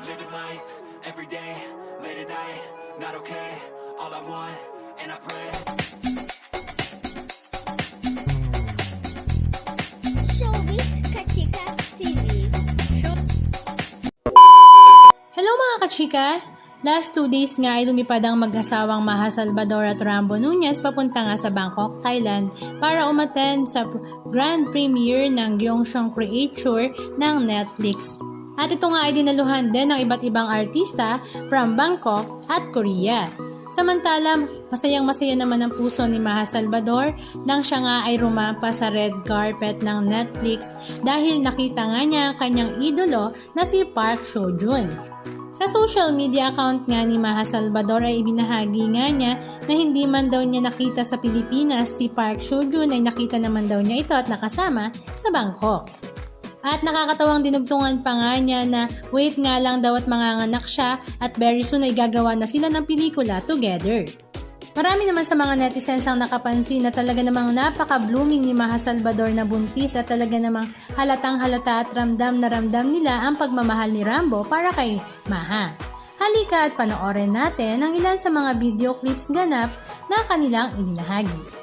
living life, every day, late at night, not okay, all I want, and I pray. Showbiz Kachika TV. Hello mga kachika! Last 2 days nga ay lumipad ang mag-asawang Maha Salvador at Rambo Nunez papunta nga sa Bangkok, Thailand para umattend sa grand premiere ng Gyeongseong Creature ng Netflix. At ito nga ay dinaluhan din ng iba't ibang artista from Bangkok at Korea. Samantala, masayang-masaya naman ang puso ni Maha Salvador nang siya nga ay rumampa sa red carpet ng Netflix dahil nakita nga niya ang kanyang idolo na si Park Seo-joon. Sa social media account nga ni Maha Salvador ay ibinahagi nga niya na hindi man daw niya nakita sa Pilipinas si Park Seo-joon ay nakita naman daw niya ito at nakasama sa Bangkok. At nakakatawang dinugtungan pa nga niya na wait nga lang daw at manganganak siya at very soon ay gagawa na sila ng pelikula together. Marami naman sa mga netizens ang nakapansin na talaga namang napaka-blooming ni Maha Salvador na buntis at talaga namang halatang halata at ramdam na ramdam nila ang pagmamahal ni Rambo para kay Maha. Halika at panoorin natin ang ilan sa mga video clips ganap na kanilang ibinahagi.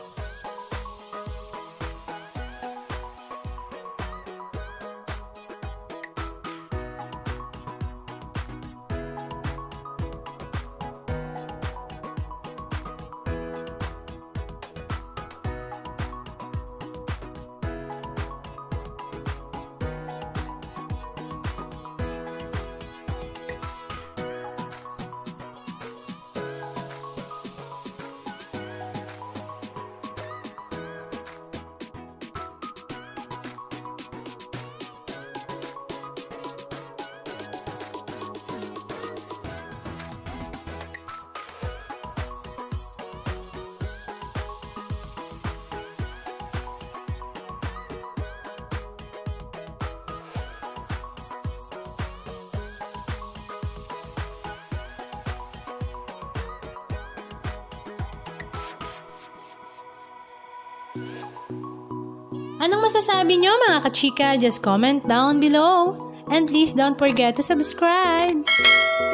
Anong masasabi nyo mga kachika? Just comment down below. And please don't forget to subscribe.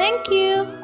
Thank you!